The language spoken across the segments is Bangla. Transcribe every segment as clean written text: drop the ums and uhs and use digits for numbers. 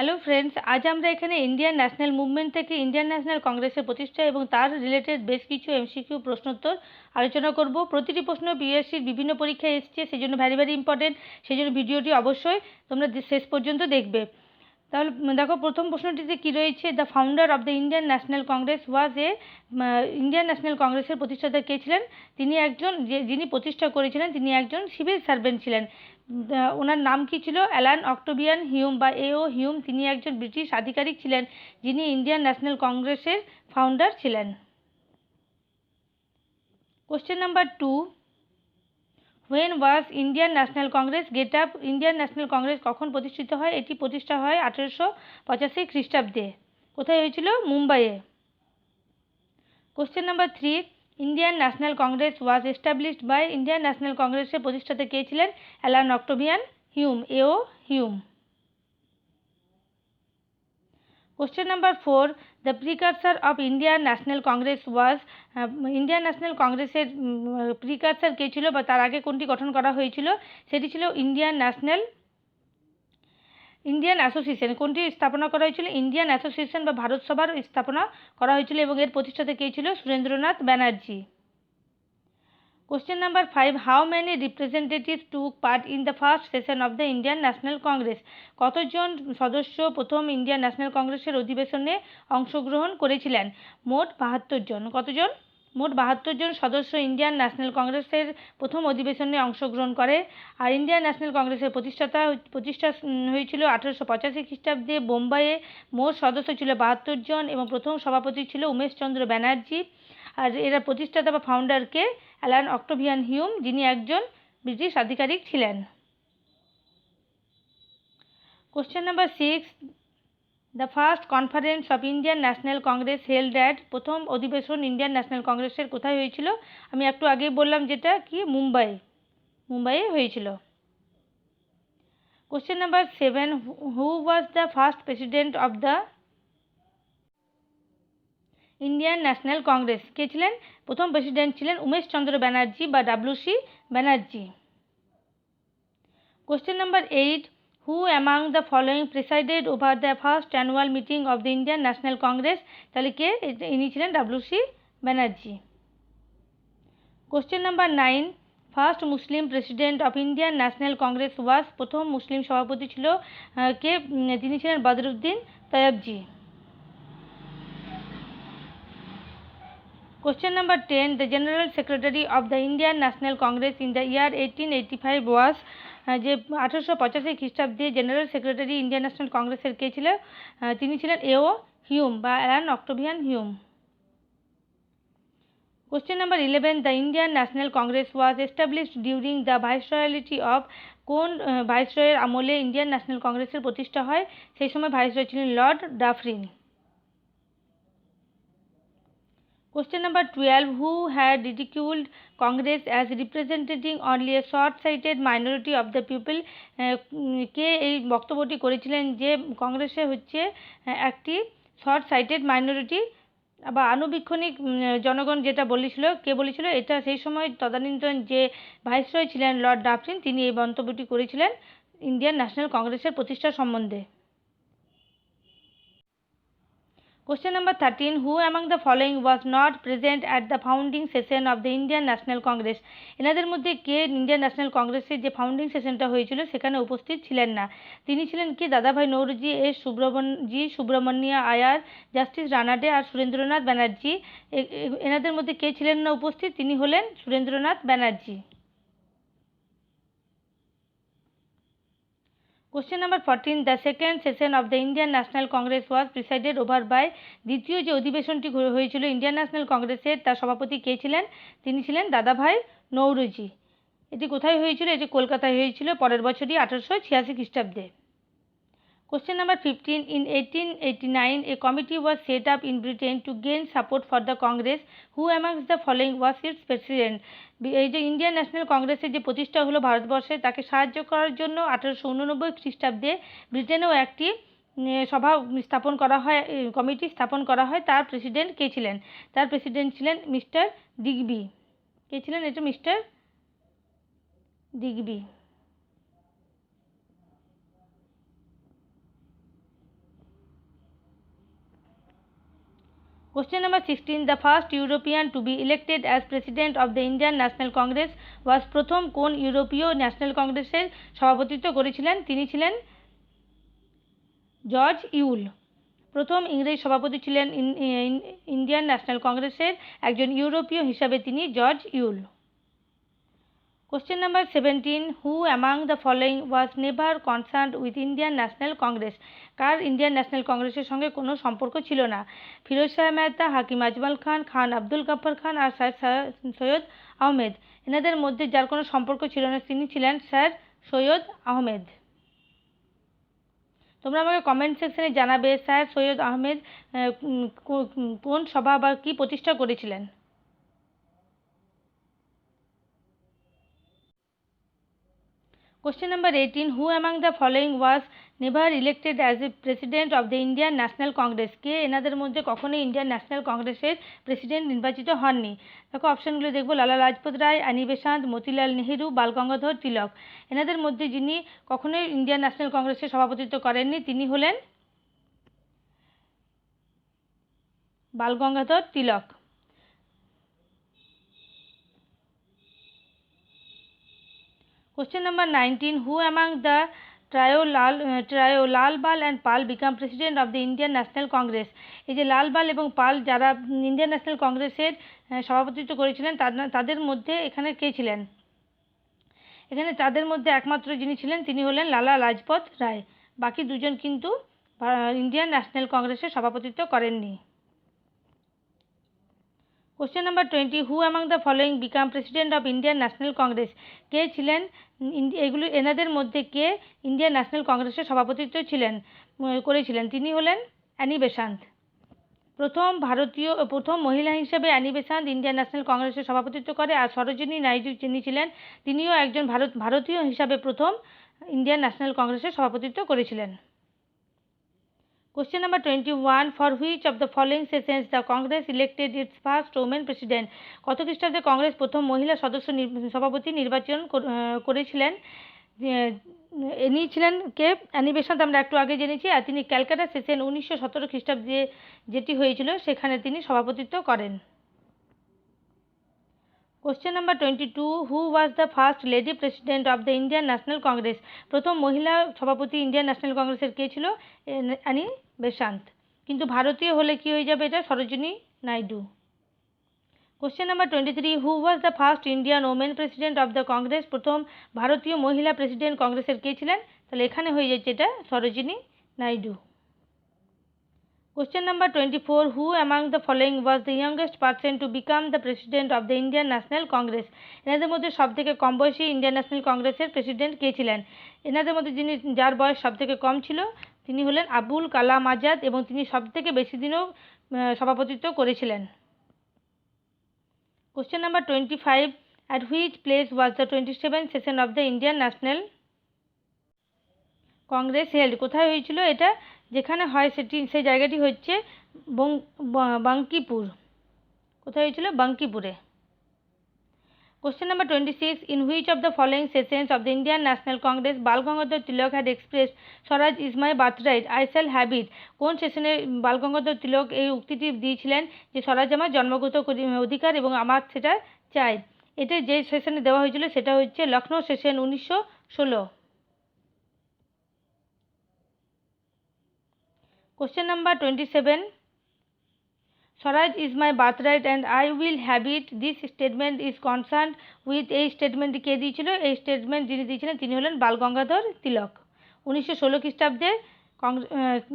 হ্যালো ফ্রেন্ডস, আজ আমরা এখানে ইন্ডিয়ান ন্যাশনাল মুভমেন্ট থেকে ইন্ডিয়ান ন্যাশনাল কংগ্রেসের প্রতিষ্ঠা এবং তার রিলেটেড বেশ কিছু এমসিকিউ প্রশ্নোত্তর আলোচনা করব। প্রতিটি প্রশ্ন পিএসসির বিভিন্ন পরীক্ষায় এসছে, সেই জন্য ভেরি ইম্পর্টেন্ট। সেই জন্য ভিডিওটি অবশ্যই তোমরা শেষ পর্যন্ত দেখবে। তাহলে দেখো, প্রথম প্রশ্নটিতে কি রয়েছে, the founder of the Indian National Congress was Indian National কংগ্রেসের প্রতিষ্ঠাতা কে ছিলেন? তিনি একজন, যিনি প্রতিষ্ঠা করেছিলেন তিনি একজন সিভিল সার্ভেন্ট ছিলেন। ওনার নাম কি ছিল? অ্যালান অক্টোভিয়ান হিউম বা এও হিউম। তিনি একজন ব্রিটিশ আধিকারিক ছিলেন যিনি ইন্ডিয়ান ন্যাশনাল কংগ্রেসের ফাউন্ডার ছিলেন। Question number 2, when was Indian National Congress get up? Indian National Congress কখন প্রতিষ্ঠিত হয়? এটি প্রতিষ্ঠা হয় 1885 খ্রিস্টাব্দে। কোথায় হয়েছিল? মুম্বাইয়ে। Question number 3, Indian National Congress was established by? Indian National কংগ্রেসের প্রতিষ্ঠাতা কে ছিলেন? Allan Octavian Hume, A O Hume. Question number 4, the precursor of Indian National Congress was? Indian National কংগ্রেসের প্রিকারসার কে ছিল বা তার আগে কোনটি গঠন করা হয়েছিল? সেটি ছিল ইন্ডিয়ান অ্যাসোসিয়েশন। কোনটি স্থাপনা করা হয়েছিল? ইন্ডিয়ান অ্যাসোসিয়েশন বা ভারত সভার স্থাপনা করা হয়েছিল এবং এর প্রতিষ্ঠাতা কে ছিল? Surendranath Banerjee. Question number 5, how many representatives took part in the first session of the Indian National Congress? কতজন সদস্য প্রথম ইন্ডিয়ান ন্যাশনাল কংগ্রেসের অধিবেশনে অংশগ্রহণ করেছিলেন? মোট 72 জন। কতজন? মোট 72 জন সদস্য ইন্ডিয়ান ন্যাশনাল কংগ্রেসের প্রথম অধিবেশনে অংশগ্রহণ করে। আর ইন্ডিয়ান ন্যাশনাল কংগ্রেসের প্রতিষ্ঠা হয়েছিল 1885 খ্রিস্টাব্দে বোম্বাইয়ে। মোট সদস্য ছিল 72 জন এবং প্রথম সভাপতি ছিল উমেশচন্দ্র ব্যানার্জি। আর এরা প্রতিষ্ঠাতা বা ফাউন্ডারকে অ্যালান অক্টোভিয়ান হিউম, যিনি একজন ব্রিটিশ আধিকারিক ছিলেন। Question number 6, the first conference of Indian National Congress held at? প্রথম অধিবেশন ইন্ডিয়ান ন্যাশনাল কংগ্রেসের কোথায় হয়েছিল? আমি একটু আগেই বললাম যেটা কি, মুম্বাইয়ে হয়েছিল। Question number 7, who was the first president of the Indian National Congress? কে ছিলেন? প্রথম প্রেসিডেন্ট ছিলেন উমেশচন্দ্র ব্যানার্জি বা W C. Banerjee. Question number 8, who among the following presided over the first annual meeting of the Indian National Congress? তাহলে কে? ইনি ছিলেন W C. Banerjee. Question number 9, first Muslim president of Indian National Congress was? প্রথম মুসলিম সভাপতি ছিল কে? তিনি ছিলেন Badruddin Tyabji. Question number 10, the General Secretary of the Indian National Congress in the year 1885 was? যে 1885 খ্রিস্টাব্দে জেনারেল সেক্রেটারি ইন্ডিয়ান ন্যাশনাল কংগ্রেসের কে ছিলেন? তিনি ছিলেন এও হিউম বা Alan Octavian Hume. Question number 11, the Indian National Congress was established during the viceroyalty of? কোন ভাইসরয়ের আমলে ইন্ডিয়ান ন্যাশনাল কংগ্রেসের প্রতিষ্ঠা হয়? সেই সময় ভাইসরয় ছিলেন Lord Dufferin. Question number 12, who had ridiculed Congress as representing only a short-sighted minority of the people? কে এই বক্তব্যটি করেছিলেন যে কংগ্রেসে হচ্ছে একটি শর্ট সাইটেড মাইনরিটি বা আনুবীক্ষণিক জনগণ, যেটা বলেছিল? কে বলেছিল এটা? সেই সময় তদানীন্তন যে ভাইসরয় ছিলেন লর্ড ডাফরিন, তিনি এই মন্তব্যটি করেছিলেন ইন্ডিয়ান ন্যাশনাল কংগ্রেসের প্রতিষ্ঠা সম্বন্ধে। Question number 13, who among the following was not present at the founding session of the Indian National Congress? এনাদের মধ্যে কে ইন্ডিয়ান ন্যাশনাল কংগ্রেসের যে ফাউন্ডিং সেশনটা হয়েছিল সেখানে উপস্থিত ছিলেন না? তিনি ছিলেন কি? দাদাভাই নৌরোজি, এস সুব্রমণ্য আয়ার, জাস্টিস রানাডে আর সুরেন্দ্রনাথ ব্যানার্জি। এনাদের মধ্যে কে ছিলেন না উপস্থিত? তিনি হলেন Surendranath Banerjee. Question number 14, the second session of the Indian National Congress was presided over by? দ্বিতীয় যে অধিবেশনটি হয়েছিল ইন্ডিয়ান ন্যাশনাল কংগ্রেসের, তার সভাপতি কে ছিলেন? তিনি ছিলেন দাদাভাই নৌরোজি। এটি কোথায় হয়েছিল? এটি কলকাতায় হয়েছিল পরের বছরই 1886 খ্রিস্টাব্দে। Question number 15, in 1889 a committee was set up in Britain to gain support for the Congress. Who amongst the following was its president? এই যে ইন্ডিয়ান ন্যাশনাল কংগ্রেসের যে প্রতিষ্ঠা হলো ভারতবর্ষে, তাকে সাহায্য করার জন্য 1889 খ্রিস্টাব্দে ব্রিটেনেও একটি সভা স্থাপন করা হয়, কমিটি স্থাপন করা হয়। তার প্রেসিডেন্ট কে ছিলেন? তার প্রেসিডেন্ট ছিলেন মিস্টার ডিগবি। কে ছিলেন? এটা mister Digby. Question number 16. The first European to be elected as president of the Indian National Congress was প্রথম কোন ইউরোপীয় ন্যাশনাল কংগ্রেসের সভাপতিত্ব করেছিলেন? তিনি ছিলেন জর্জ ইউল। প্রথম ইংরেজ সভাপতি ছিলেন ইন্ডিয়ান ন্যাশনাল কংগ্রেসের একজন ইউরোপীয় হিসাবে তিনি George Yule. Question number 17. Who among the following was never concerned with Indian National Congress? Car Indian National কংগ্রেসের সঙ্গে কোনো সম্পর্ক ছিল না? ফিরোজ শাহ মেহতা, হাকিম আজমল খান, খান আব্দুল গফর খান আর স্যার সৈয়দ আহমেদ। এনাদের মধ্যে যার কোনো সম্পর্ক ছিল না তিনি ছিলেন স্যার সৈয়দ আহমেদ। তোমরা আমাকে কমেন্ট সেকশনে জানাবে স্যার সৈয়দ আহমেদ কোন সভা বা কি প্রতিষ্ঠা করেছিলেন। Question number 18. Who among the following was never elected as the president of the Indian National Congress? কে এনাদের মধ্যে কখনোই ইন্ডিয়ান ন্যাশনাল কংগ্রেসের প্রেসিডেন্ট নির্বাচিত হননি? দেখো অপশনগুলো দেখবো, লালা লাজপত রায়, অ্যানি বেসান্ত, মতিলাল নেহেরু, বাল গঙ্গাধর তিলক। এনাদের মধ্যে যিনি কখনোই ইন্ডিয়ান ন্যাশনাল কংগ্রেসের সভাপতিত্ব করেননি তিনি হলেন বাল গঙ্গাধর তিলক। Question number 19. Who among the trio Lal Bal and Pal become president of the Indian National Congress? এই যে লাল বাল এবং পাল যারা ইন্ডিয়ান ন্যাশনাল কংগ্রেসের সভাপতিত্ব করেছিলেন তাদের মধ্যে এখানে কে ছিলেন? এখানে তাদের মধ্যে একমাত্র যিনি ছিলেন তিনি হলেন লালা লাজপত রায়। বাকি দুজন কিন্তু ইন্ডিয়ান ন্যাশনাল কংগ্রেসের সভাপতিত্ব করেননি। Question number 20. Who among the following become president of Indian National Congress? কে ছিলেন এনাদের মধ্যে কে ইন্ডিয়ান ন্যাশনাল কংগ্রেসের সভাপতিত্ব করেছিলেন? তিনি হলেন অ্যানি বেসান্ত। প্রথম মহিলা হিসেবে অ্যানি বেসান্ত ইন্ডিয়ান ন্যাশনাল কংগ্রেসের সভাপতিত্ব করে। আর সরোজিনী নাইডু যিনি ছিলেন তিনিও একজন ভারতীয় হিসাবে প্রথম ইন্ডিয়ান ন্যাশনাল কংগ্রেসের সভাপতিত্ব করেছিলেন। Question number 21. For which of the following sessions the Congress elected its first women president? কত খ্রিস্টাব্দে কংগ্রেস প্রথম মহিলা সভাপতি নির্বাচন করেছিলেন? ইনি ছিলেন কে? অ্যানি বেসান্ত আমরা একটু আগে জেনেছি। আর তিনি ক্যালকাটা সেশন 1917 খ্রিস্টাব্দে যেটি হয়েছিল সেখানে তিনি সভাপতিত্ব করেন। Question number 22. Who was the first lady president of the Indian National Congress? প্রথম মহিলা সভাপতি ইন্ডিয়ান ন্যাশনাল কংগ্রেসের কে ছিল? Annie Besant. কিন্তু ভারতীয় হলে কি হয়ে যাবে? এটা Sarojini Naidu. Question number 23. Who was the first Indian women president of the Congress? প্রথম ভারতীয় মহিলা প্রেসিডেন্ট কংগ্রেসের কে ছিলেন? তাহলে এখানে হয়ে যাচ্ছে এটা Sarojini Naidu. Question number 24. Who among the following was the youngest person to become the president of the Indian National Congress? এনাদের মধ্যে সবথেকে কম বয়সী ইন্ডিয়ান ন্যাশনাল কংগ্রেসের প্রেসিডেন্ট কে ছিলেন? এনাদের মধ্যে যার বয়স সবথেকে কম ছিল তিনি হলেন আবুল কালাম আজাদ এবং তিনি সবথেকে বেশি দিনও সভাপতিত্ব করেছিলেন। Question number 25. At which place was the 27th session of the Indian National Congress held? কোথায় হয়েছিল এটা? যেখানে হয় সেই জায়গাটি হচ্ছে বাঙ্কিপুর। কোথায় হয়েছিল? বাঙ্কিপুরে। Question number 26. In which of the following sessions of the Indian National Congress Bal Gangadhar Tilak had expressed Swaraj is my birthright, I shall have it? কোন সেশনে বাল গঙ্গাধর তিলক এই উক্তিটি দিয়েছিলেন যে স্বরাজ আমার জন্মগত অধিকার এবং আমার সেটা চাই? এটা যে সেশনে দেওয়া হয়েছিল সেটা হচ্ছে Lucknow session 1916। Question number 27. Swaraj is my birthright and I will have it. This statement is concerned with এই স্টেটমেন্ট কে দিয়েছিল? এই স্টেটমেন্ট যিনি দিয়েছিলেন তিনি হলেন বাল গঙ্গাধর তিলক। 1916 খ্রিস্টাব্দে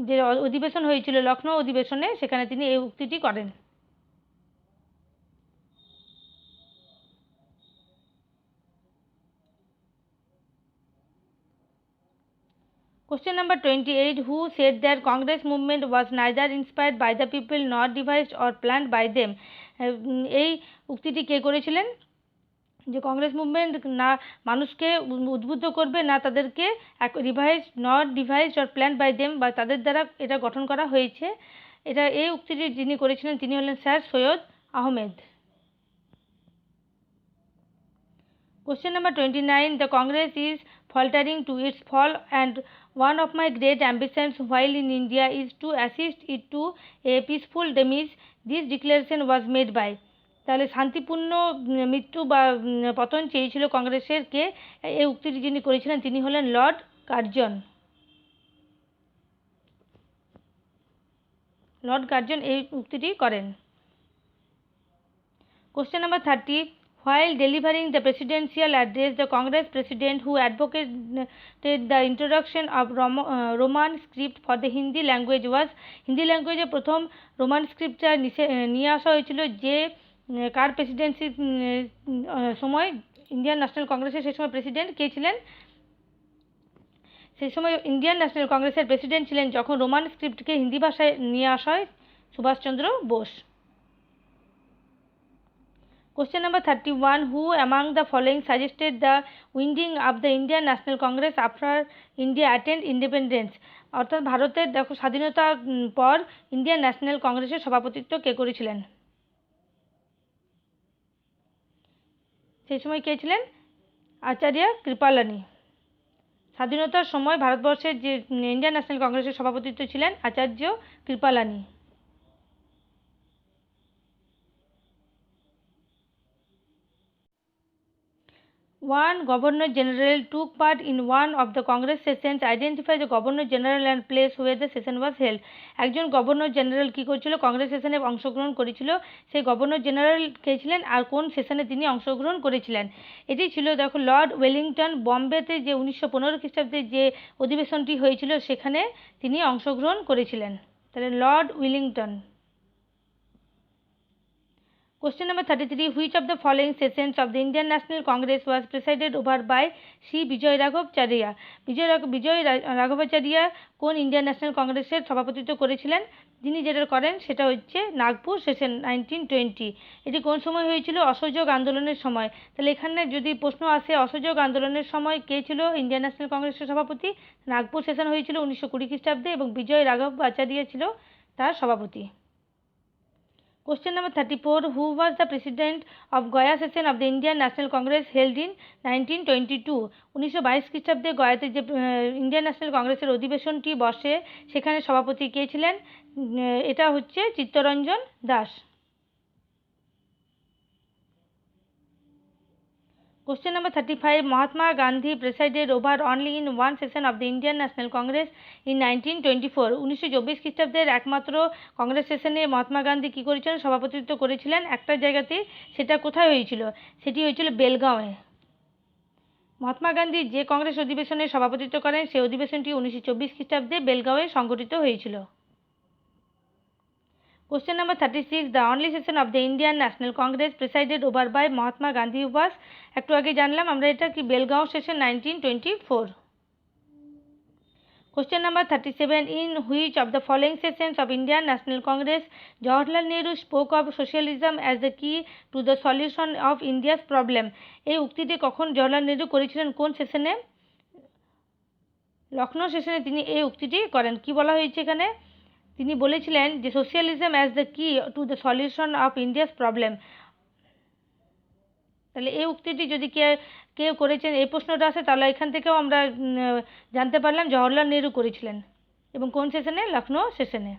যে অধিবেশন হয়েছিল লখনৌ অধিবেশনে সেখানে তিনি এই উক্তিটি করেন। Question number 28. Who said that Congress movement was neither inspired by the people nor devised or planned by them? এই উক্তিটি কে করেছিলেন? যে কংগ্রেস মুভমেন্ট না মানুষকে উদ্বুদ্ধ করবে না তাদেরকে ডিভাইসড অর প্ল্যান্ড বাই দেম বা তাদের দ্বারা এটা গঠন করা হয়েছে। এই উক্তিটি যিনি করেছিলেন তিনি হলেন sir Syed Ahmed. Question number 29. The Congress is faltering to its fall and one of my great ambitions while in India is to assist it to a peaceful demise. This declaration was made by, তাহলে শান্তিপূর্ণ মৃত্যু বা পতন চেয়েছিল কংগ্রেসের কে? এই উক্তিটি যিনি করেছিলেন তিনি হলেন লর্ড কার্জন। লর্ড কার্জন এই উক্তিটি করেন। Question number 30. While delivering the presidential address, the Congress president who advocated the introduction of Roman script for the Hindi language was, Hindi ল্যাঙ্গুয়েজে প্রথম রোমান স্ক্রিপ্টটা নিয়ে আসা হয়েছিল যে কার প্রেসিডেন্সির সময়? ইন্ডিয়ান ন্যাশনাল কংগ্রেসের সেই সময় প্রেসিডেন্ট কে ছিলেন? সেই সময় ইন্ডিয়ান ন্যাশনাল কংগ্রেসের প্রেসিডেন্ট ছিলেন যখন রোমান স্ক্রিপ্টকে হিন্দি ভাষায় নিয়ে আসা হয় Subhash Chandra Bose. Question number 31. Who among the following suggested the winding of the Indian National Congress after India attained independence? অর্থাৎ ভারতের দেখো স্বাধীনতার পর ইন্ডিয়ান ন্যাশনাল কংগ্রেসের সভাপতিত্ব কে করেছিলেন? সেই সময় কে ছিলেন? আচার্য কৃপালানি। স্বাধীনতার সময় ভারতবর্ষের যে ইন্ডিয়ান ন্যাশনাল কংগ্রেসের সভাপতিত্ব ছিলেন আচার্য Kripalani. One Governor General took part in one of the Congress sessions. Identify the Governor General and place where the session was held. একজন গভর্নর জেনারেল কি করেছিল? কংগ্রেস সেশনে অংশগ্রহণ করেছিল। সেই গভর্নর জেনারেল কে ছিলেন আর কোন সেশনে তিনি অংশগ্রহণ করেছিলেন? এটি ছিল দেখো লর্ড ওয়েলিংটন। বম্বেতে যে 1915 খ্রিস্টাব্দে যে অধিবেশনটি হয়েছিল সেখানে তিনি অংশগ্রহণ করেছিলেন। তাহলে Lord Wellington. Question number 33. Which of the following sessions of the Indian National Congress was presided over by Shri Vijay Raghavacharya? Vijay Raghavacharya কোন ইন্ডিয়ান ন্যাশনাল কংগ্রেসের সভাপতিত্ব করেছিলেন? যিনি যেটা করেন সেটা হচ্ছে নাগপুর সেশন 1920। এটি কোন সময় হয়েছিল? অসহযোগ আন্দোলনের সময়। তাহলে এখানে যদি প্রশ্ন আসে অসহযোগ আন্দোলনের সময় কে ছিল ইন্ডিয়ান ন্যাশনাল কংগ্রেসের সভাপতি? নাগপুর সেশন হয়েছিল 1920 খ্রিস্টাব্দে এবং বিজয় রাঘবাচার্য ছিল তার সভাপতি। Question number 34. Who was the president of Gaya session of the Indian National Congress held in 1922? 1922 খ্রিস্টাব্দে গয়াতে যে ইন্ডিয়ান ন্যাশনাল কংগ্রেসের অধিবেশনটি বসে সেখানে সভাপতি কে ছিলেন? এটা হচ্ছে Chittaranjan Das. Question number 35. Mahatma Gandhi presided over only in one session of the Indian National Congress in 1924. 1924 খ্রিস্টাব্দের একমাত্র কংগ্রেস সেশনে মহাত্মা গান্ধী কি করেছিলেন? সভাপতিত্ব করেছিলেন একটা জায়গাতে। সেটা কোথায় হয়েছিল? সেটি হয়েছিল বেলগাঁওয়ে। মহাত্মা গান্ধী যে কংগ্রেস অধিবেশনে সভাপতিত্ব করেন সেই অধিবেশনটি 1924 খ্রিস্টাব্দে বেলগাঁওয়ে সংগঠিত হয়েছিল। Question number 36. The only session of the Indian National Congress presided over by Mahatma Gandhi was, একটু আগে জানলাম আমরা এটা কি, Belgaum session 1924। Question number 37. In which of the following sessions of Indian National Congress Jawaharlal Nehru spoke of socialism as the key to the solution of India's problem? এই উক্তিটি কখন জওহরলাল নেহরু করেছিলেন? কোন সেশনে? লখনৌ সেশনে তিনি এই উক্তিটি করেন। কি বলা হয়েছে এখানে? তিনি বলেছিলেন যে সোশ্যালিজম অ্যাজ দ্য কি to the solution of India's problem. তাহলে এই উক্তিটি যদি কেউ করেছেন এই প্রশ্নটা আসে তাহলে এখান থেকেও আমরা জানতে পারলাম জওহরলাল নেহরু করেছিলেন এবং কোন সেশনে? লখনৌ সেশনে।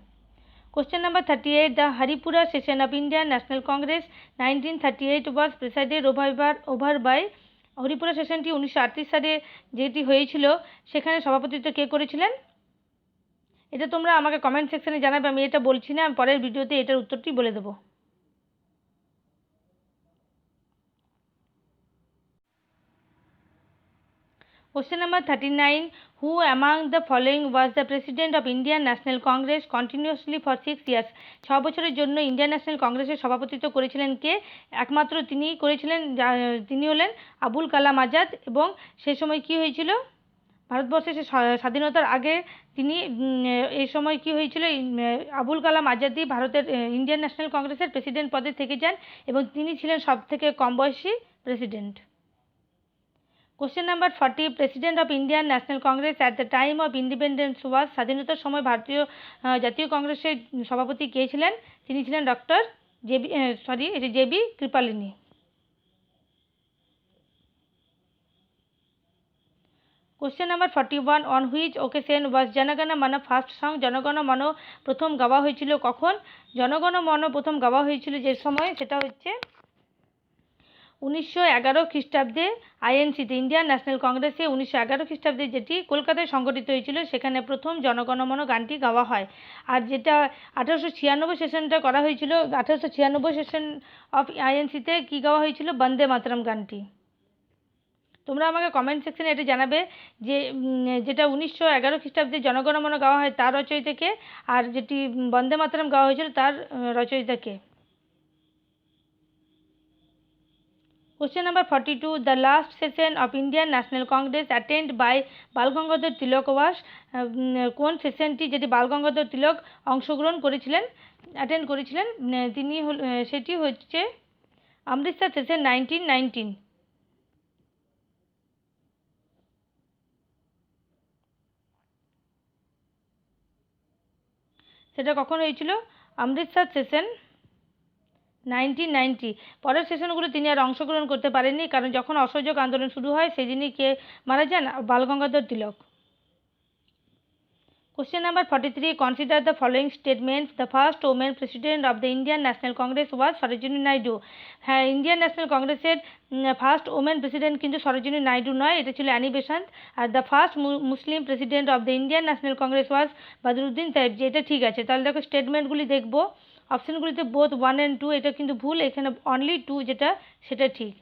Question number 38. The Haripura session of Indian National Congress 1938 was presided over by, Haripura সেশনটি 1938 সালে যেটি হয়েছিল সেখানে সভাপতিত্ব কে করেছিলেন? এটা তোমরা আমাকে কমেন্ট সেকশনে জানাবে, আমি এটা বলছি না, আমি পরের ভিডিওতে এটার উত্তরটি বলে দেবো। Question number 39. Who among the following was the president of Indian National Congress continuously for 6 years? 6 বছরের জন্য ইন্ডিয়ান ন্যাশনাল কংগ্রেসের সভাপতিত্ব করেছিলেন কে? একমাত্র তিনিই করেছিলেন। তিনি হলেন আবুল কালাম আজাদ। এবং সে সময় কি হয়েছিল? ভারতবর্ষের স্বাধীনতার আগে তিনি এই সময় কি হয়েছিল? আবুল কালাম আজাদই ভারতের ইন্ডিয়ান ন্যাশনাল কংগ্রেসের প্রেসিডেন্ট পদে থেকে যান এবং তিনি ছিলেন সবথেকে কম বয়সী president. Question number 40. President of Indian National Congress at the time of independence was, স্বাধীনতার সময় ভারতীয় জাতীয় কংগ্রেসের সভাপতি কে ছিলেন? তিনি ছিলেন doctor J B Kripalani. Question number 41, on which occasion was Jana Gana Mana first song? জনগণ মন প্রথম গাওয়া হয়েছিল কখন? জনগণ মন প্রথম গাওয়া হয়েছিল যে সময়, সেটা হচ্ছে 1911 খ্রিস্টাব্দে আইএনসিতে, ইন্ডিয়ান ন্যাশনাল কংগ্রেসে 1911 খ্রিস্টাব্দে যেটি কলকাতায় সংগঠিত হয়েছিল, সেখানে প্রথম জনগণমন গানটি গাওয়া হয়। আর যেটা 1896 সেশনটা করা হয়েছিল, 1896 সেশন অফ আইএনসিতে কী গাওয়া হয়েছিল? বন্দে মাতরম গানটি। তোমরা আমাকে কমেন্ট সেকশনে এটা জানাবে যে যেটা 1911 খ্রিস্টাব্দে জনগণমন গাওয়া হয় তার রচয়িতাকে, আর যেটি বন্দে মাতরম গাওয়া হয়েছিল তার রচয়িতাকে। Question number 42, the last session of Indian National Congress attended by Balgangadhar Tilak was কোন সেশনটি যেটি বালগঙ্গাধর তিলক অংশগ্রহণ করেছিলেন, অ্যাটেন্ড করেছিলেন, তিনি সেটি হচ্ছে অমৃতসর সেশন 1919। সেটা কখন হয়েছিল? অমৃতসর সেশন 1990। পরের সেশনগুলো তিনি আর অংশগ্রহণ করতে পারেননি, কারণ যখন অসহযোগ আন্দোলন শুরু হয় সেদিনই কে মারা যান? বালগঙ্গাধর তিলক। Question number 43, consider the following statements. The first woman president of the Indian National Congress was Sarojini Naidu. হ্যাঁ, ইন্ডিয়ান ন্যাশনাল কংগ্রেসের ফার্স্ট ওমেন প্রেসিডেন্ট কিন্তু সরোজিনী নাইডু নয়, এটা ছিল অ্যানি বেসান্ট। আর the first Muslim president of the Indian National Congress was Badruddin Sahebji. এটা ঠিক আছে। তাহলে দেখো স্টেটমেন্টগুলি দেখবো, অপশনগুলিতে বোথ 1 and 2, এটা কিন্তু ভুল, এখানে অনলি 2 যেটা সেটা ঠিক।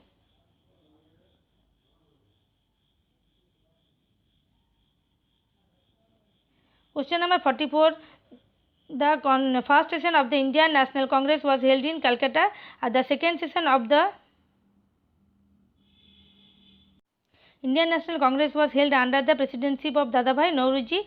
Question number 44, the first session of the Indian National Congress was held in Calcutta, and the second session of the Indian National Congress was held under the presidency of Dadabhai Nauroji.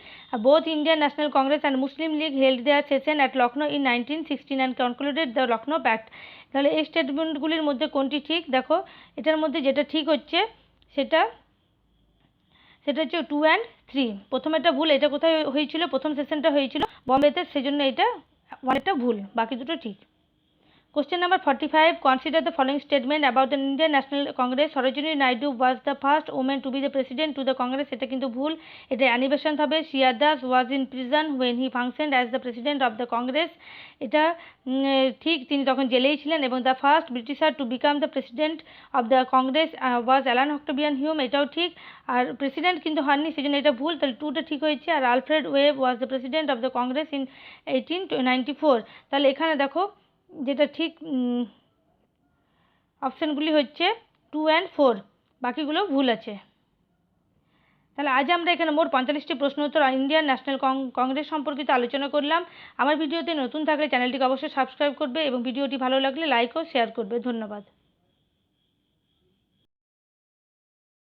Both Indian National Congress and Muslim League held their session at Lucknow in 1916 and concluded the Lucknow Pact. তাহলে এই স্টেটমেন্টগুলির মধ্যে কোনটি ঠিক? দেখো এটার মধ্যে যেটা ঠিক হচ্ছে সেটা হচ্ছে 2 and 3। প্রথমেরটা ভুল, এটা কোথায় হয়েছিল? প্রথম সেশনটা হয়েছিল বম্বেতে, সেজন্য এটা অনেকটা ভুল, বাকি দুটো ঠিক। Question number 45, consider the following statement about the Indian National Congress. Sarojini Naidu was the first woman to be the president to the Congress. এটা কিন্তু ভুল, এটা অ্যানি বেসান্ট হবে। Shia Das was in prison when he functioned as the president of the Congress. এটা ঠিক, তিনি তখন জেলেই ছিলেন। এবং the first Britisher to become the president of the Congress was Alan Octavian Hume, এটাও ঠিক। আর প্রেসিডেন্ট কিন্তু হননি, সেজন্য এটা ভুল, তাহলে 2টা ঠিক হয়েছে। আর Alfred Webb was the president of the Congress in 1894। তাহলে এখানে দেখো যেটা ঠিক অপশানগুলি হচ্ছে 2 and 4, বাকিগুলো ভুল আছে। তাহলে আজ আমরা এখানে মোট 45টি প্রশ্ন উত্তর ইন্ডিয়ান ন্যাশনাল কংগ্রেস সম্পর্কিত আলোচনা করলাম। আমার ভিডিওতে নতুন থাকলে চ্যানেলটিকে অবশ্যই সাবস্ক্রাইব করবে এবং ভিডিওটি ভালো লাগলে লাইক ও শেয়ার করবে। ধন্যবাদ।